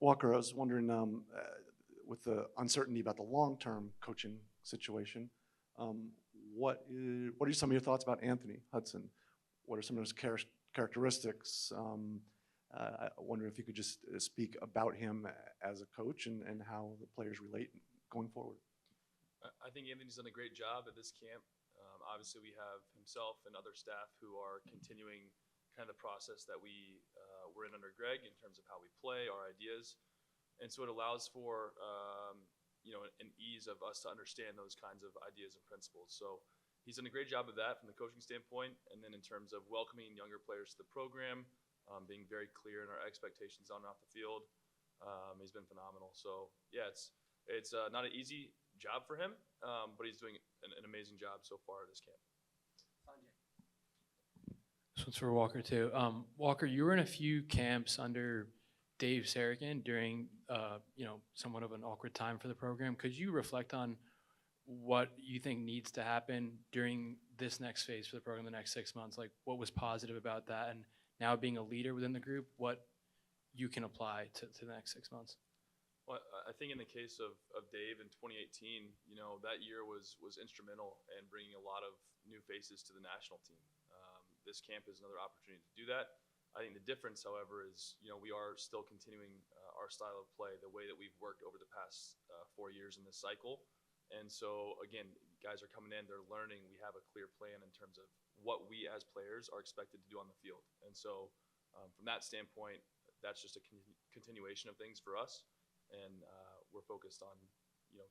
Walker, I was wondering, with the uncertainty about the long-term coaching situation, um, what are some of your thoughts about Anthony Hudson? What are some of his characteristics? I wonder if you could just speak about him as a coach and how the players relate going forward. I think Anthony's done a great job at this camp. Obviously, we have himself and other staff who are continuing kind of the process that we were in under Greg in terms of how we play, our ideas, and so it allows for an ease of us to understand those kinds of ideas and principles. So he's done a great job of that from the coaching standpoint, and then in terms of welcoming younger players to the program, being very clear in our expectations on and off the field, he's been phenomenal. So yeah, it's not an easy job for him, but he's doing an amazing job so far at this camp. This one's for Walker too. Walker, you were in a few camps under Dave Sarachan during, somewhat of an awkward time for the program. Could you reflect on what you think needs to happen during this next phase for the program, the next 6 months? Like, what was positive about that, and now being a leader within the group, what you can apply to the next 6 months? Well, I think in the case of Dave in 2018, that year was instrumental in bringing a lot of new faces to the national team. This camp is another opportunity to do that. I think the difference, however, is we are still continuing our style of play, the way that we've worked over the past 4 years in this cycle. And so, again, guys are coming in, they're learning. We have a clear plan in terms of what we as players are expected to do on the field. And so, from that standpoint, that's just a continuation of things for us. And we're focused on,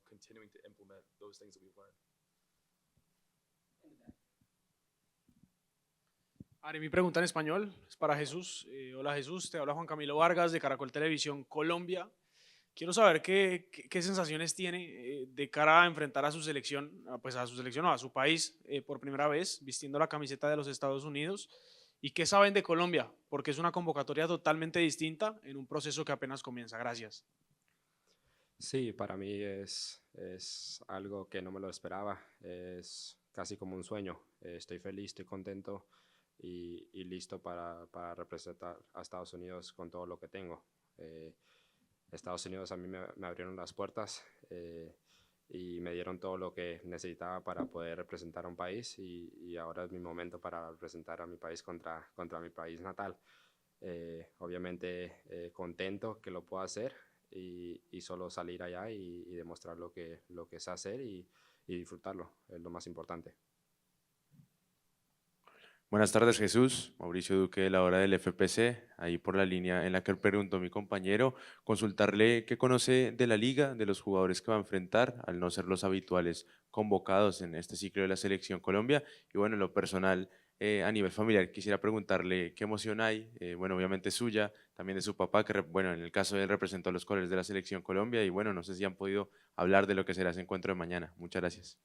continuing to implement those things that we've learned. Ari, mi pregunta en español es para Jesús. Hola Jesús, te habla Juan Camilo Vargas de Caracol Televisión Colombia. Quiero saber qué sensaciones tiene de cara a enfrentar a su selección, a su país por primera vez, vistiendo la camiseta de los Estados Unidos. ¿Y qué saben de Colombia? Porque es una convocatoria totalmente distinta en un proceso que apenas comienza. Gracias. Sí, para mí es algo que no me lo esperaba, es casi como un sueño. Estoy feliz, estoy contento y listo para representar a Estados Unidos con todo lo que tengo. Estados Unidos a mí me abrieron las puertas y me dieron todo lo que necesitaba para poder representar a un país y ahora es mi momento para representar a mi país contra mi país natal. Obviamente contento que lo pueda hacer. Y solo salir allá y demostrar lo que sé hacer y disfrutarlo, es lo más importante. Buenas tardes, Jesús. Mauricio Duque de la hora del FPC, ahí por la línea en la que preguntó mi compañero, consultarle qué conoce de la liga, de los jugadores que va a enfrentar, al no ser los habituales convocados en este ciclo de la Selección Colombia. Y bueno, en lo personal, a nivel familiar, quisiera preguntarle qué emoción hay, bueno, obviamente suya, también de su papá, que bueno, en el caso de él representó a los colores de la Selección Colombia, y bueno, no sé si han podido hablar de lo que será ese encuentro de mañana. Muchas gracias.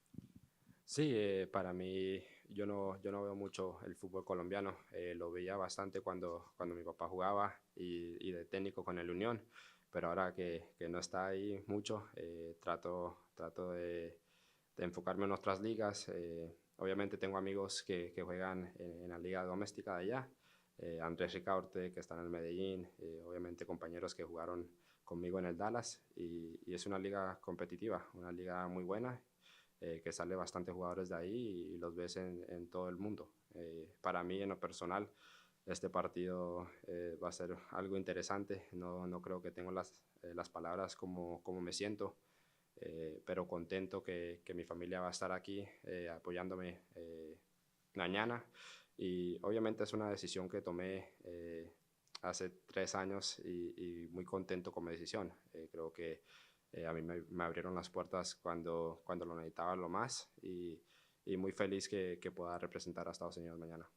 Sí, para mí, yo no veo mucho el fútbol colombiano, lo veía bastante cuando mi papá jugaba y de técnico con el Unión, pero ahora que no está ahí mucho, trato de enfocarme en otras ligas. Obviamente tengo amigos que juegan en la liga doméstica de allá, Andrés Ricaurte, que está en el Medellín, obviamente compañeros que jugaron conmigo en el Dallas, y es una liga competitiva, una liga muy buena, que sale bastantes jugadores de ahí y los ves en todo el mundo. Para mí, en lo personal, este partido va a ser algo interesante. No creo que tengo las palabras como me siento, pero contento que mi familia va a estar aquí apoyándome mañana. Y obviamente es una decisión que tomé hace 3 años y muy contento con mi decisión. Creo que a mí me abrieron las puertas cuando lo necesitaba lo más y muy feliz que pueda representar a Estados Unidos mañana.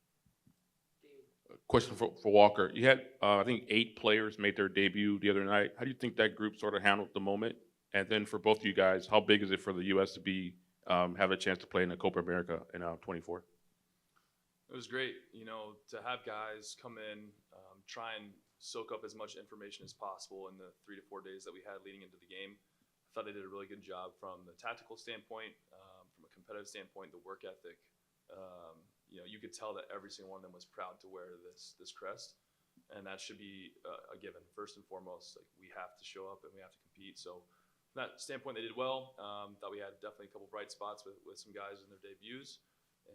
Question for Walker. You had, I think, 8 players made their debut the other night. How do you think that group sort of handled the moment? And then for both of you guys, how big is it for the U.S. to have a chance to play in the Copa America in 24? It was great, to have guys come in, try and soak up as much information as possible in the 3 to 4 days that we had leading into the game. I thought they did a really good job from the tactical standpoint, from a competitive standpoint, the work ethic. You could tell that every single one of them was proud to wear this crest. and that should be a given. First and foremost, like, we have to show up and we have to compete. So from that standpoint, they did well. Thought we had definitely a couple bright spots with some guys in their debuts.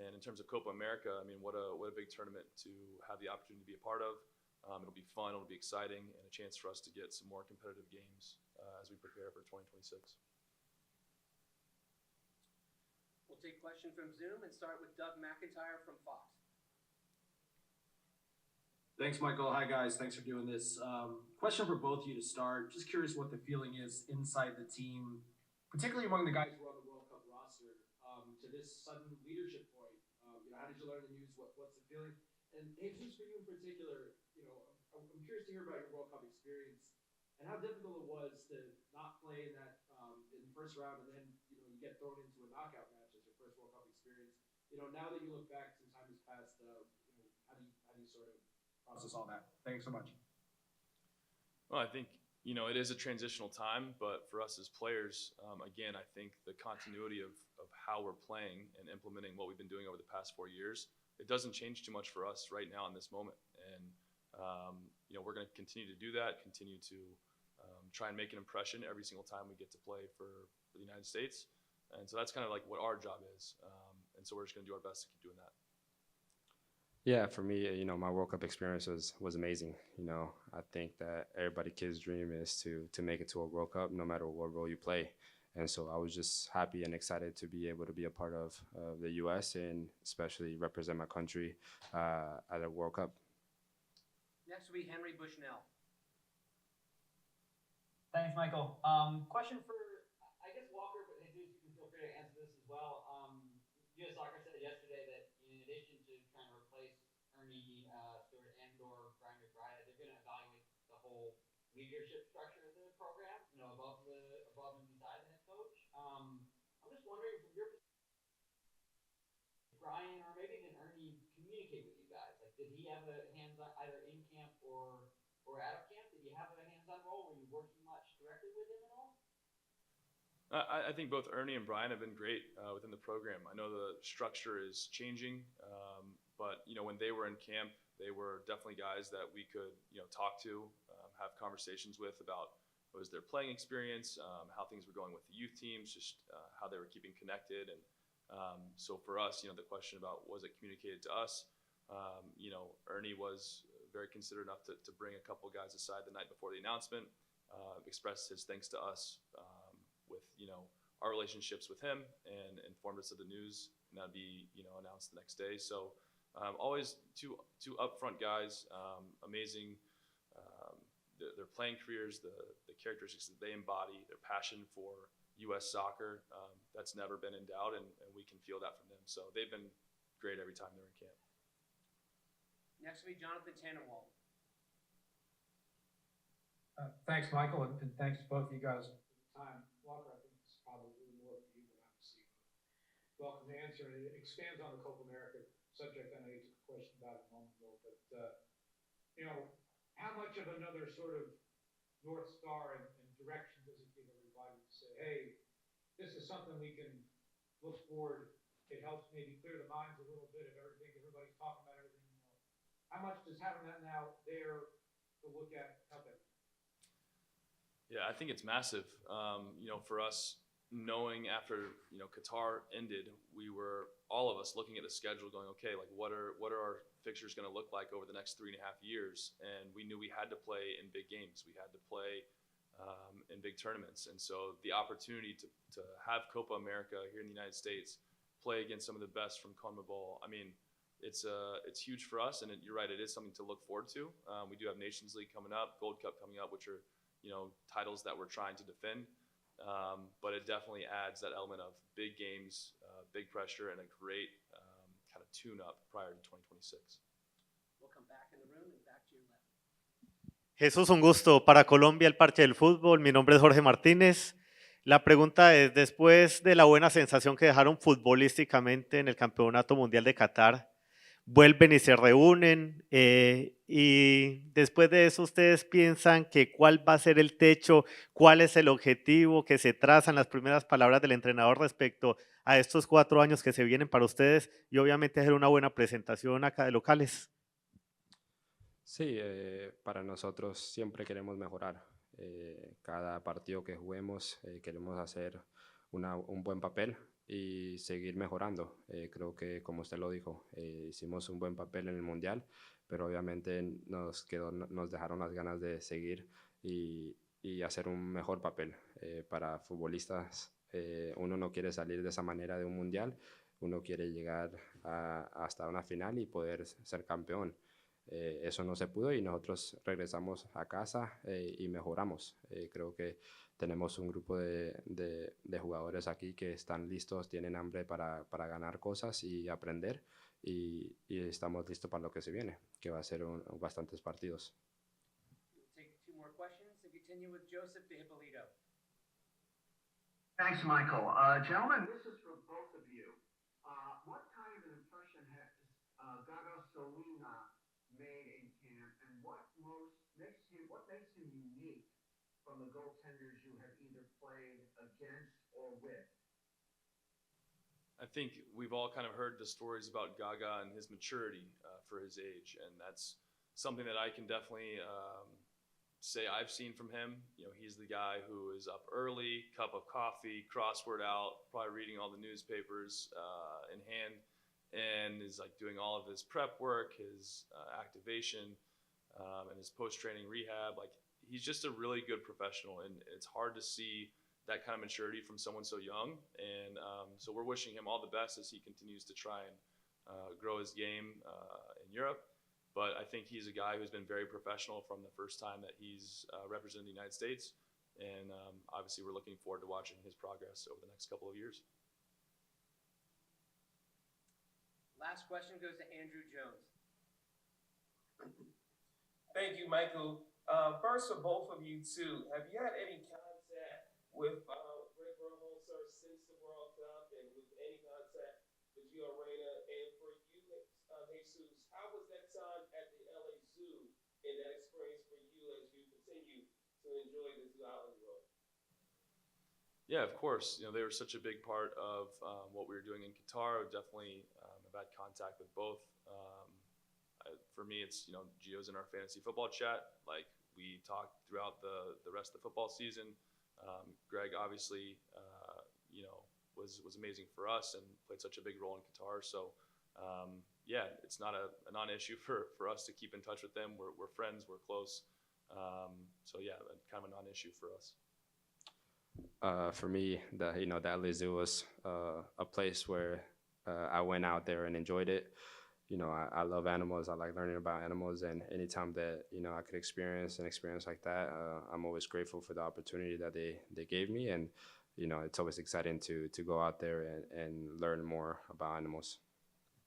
And in terms of Copa America, I mean, what a big tournament to have the opportunity to be a part of. It'll be fun, it'll be exciting, and a chance for us to get some more competitive games as we prepare for 2026. We'll take a question from Zoom and start with Doug McIntyre from Fox. Thanks, Michael. Hi, guys. Thanks for doing this. Question for both of you to start. Just curious what the feeling is inside the team, particularly among the guys who are on the World Cup roster, to this sudden leadership point. How did you learn the news? What's the feeling? And Jesus, for you in particular, I'm curious to hear about your World Cup experience and how difficult it was to not play in that in the first round, and then you get thrown into a knockout match as your first World Cup experience. Now that you look back, some time has passed. How do you sort of process all that? Thanks so much. Well, I think, it is a transitional time, but for us as players, again, I think the continuity of how we're playing and implementing what we've been doing over the past 4 years, it doesn't change too much for us right now in this moment. And, we're going to continue to do that, continue to try and make an impression every single time we get to play for the United States. And so that's kind of like what our job is. And so we're just going to do our best to keep doing that. Yeah, for me, my World Cup experience was amazing. I think that everybody kid's dream is to make it to a World Cup, no matter what role you play. And so I was just happy and excited to be able to be a part of the U.S. and especially represent my country at a World Cup. Next will be Henry Bushnell. Thanks, Michael. Question for, I guess, Walker, but Jesus, you can feel free to answer this as well. U.S. Soccer said yesterday that in addition to trying to replace Ernie Stewart and/or Brian McBride, they're going to evaluate the whole leadership structure of the program, above and beside the head coach. I'm just wondering, from your perspective, Brian or maybe even Ernie communicate with you guys? Like, did he have a hands-on either in camp or out of camp? Did you have a hands-on role? Were you working much directly with him at all? I think both Ernie and Brian have been great within the program. I know the structure is changing, but when they were in camp, they were definitely guys that we could talk to, have conversations with about what was their playing experience, how things were going with the youth teams, just how they were keeping connected. And so for us, the question about was it communicated to us? Ernie was very considerate enough to bring a couple guys aside the night before the announcement, express his thanks to us. With our relationships with him, and informed us of the news, and that'd be announced the next day. So always two upfront guys, amazing. Their playing careers, the characteristics that they embody, their passion for U.S. soccer, that's never been in doubt, and we can feel that from them. So they've been great every time they're in camp. Next will be Jonathan Tannenwald. Thanks, Michael, and thanks to both of you guys for the time. Walker, I think this is probably more for you than obviously. Welcome to answer. It expands on the Copa America subject. I know you took a question about it a moment ago, but how much of another sort of North Star and direction does it give everybody to say, hey, this is something we can look forward. It helps maybe clear the minds a little bit of everything. Everybody's talking about everything. How much does having that now there to look at help it? Yeah, I think it's massive. For us, knowing after Qatar ended, we were all of us looking at the schedule, going, okay, like what are our fixtures going to look like over the next 3.5 years? And we knew we had to play in big games. We had to play in big tournaments. And so the opportunity to have Copa America here in the United States, play against some of the best from CONMEBOL, I mean, it's huge for us. And you're right, it is something to look forward to. We do have Nations League coming up, Gold Cup coming up, which are titles that we're trying to defend, but it definitely adds that element of big games, big pressure, and a great kind of tune-up prior to 2026. We'll come back in the room and back to your left. Jesús, un gusto. Para Colombia, el Parche del Fútbol. Mi nombre es Jorge Martínez. La pregunta es, después de la buena sensación que dejaron futbolísticamente en el Campeonato Mundial de Qatar, vuelven y se reúnen, y después de eso ustedes piensan que cuál va a ser el techo, cuál es el objetivo que se trazan, las primeras palabras del entrenador respecto a estos 4 años que se vienen para ustedes, y obviamente hacer una buena presentación acá de locales. Sí, para nosotros siempre queremos mejorar. Cada partido que juguemos queremos hacer un buen papel y seguir mejorando. Creo que, como usted lo dijo, hicimos un buen papel en el Mundial, pero obviamente nos dejaron las ganas de seguir y hacer un mejor papel. Para futbolistas, uno no quiere salir de esa manera de un Mundial, uno quiere llegar hasta una final y poder ser campeón. Eso no se pudo y nosotros regresamos a casa y mejoramos. Creo que tenemos un grupo de jugadores aquí que están listos, tienen hambre para ganar cosas y aprender y estamos listos para lo que se viene, que va a ser bastantes partidos. We'll take two more questions and continue with Joseph de Hippolito. Thanks, Michael. Gentlemen, this is for both of you. What kind of an impression has Gaga Solina made in camp, and what makes him unique from the goaltenders you have either played against or with? I think we've all kind of heard the stories about Gaga and his maturity for his age, and that's something that I can definitely say I've seen from him. You know, he's the guy who is up early, cup of coffee, crossword out, probably reading all the newspapers in hand, and is like doing all of his prep work, his activation, and his post-training rehab. Like, he's just a really good professional, and it's hard to see that kind of maturity from someone so young. And so we're wishing him all the best as he continues to try and grow his game in Europe. But I think he's a guy who's been very professional from the first time that he's represented the United States. And obviously we're looking forward to watching his progress over the next couple of years. Last question goes to Andrew Jones. Thank you, Michael. First, for both of you too, have you had any contact with Rick Verholzer since the World Cup, and with any contact with Gio Reyna? And for you, Jesus, how was that time at the LA Zoo and that experience for you as you continue to enjoy the Zoo Island Road? Yeah, of course. You know, they were such a big part of what we were doing in Qatar. Definitely have had contact with both. For me, it's, you know, Gio's in our fantasy football chat. Like, we talked throughout the rest of the football season. Greg obviously, you know, was amazing for us and played such a big role in Qatar. So, yeah, it's not a non-issue for us to keep in touch with them. We're friends, we're close. So yeah, kind of a non-issue for us. For me, the LA Zoo was a place where I went out there and enjoyed it. You know, I love animals. I like learning about animals, and anytime that, you know, I could experience an experience like that, I'm always grateful for the opportunity that they gave me. And, you know, it's always exciting to go out there and learn more about animals.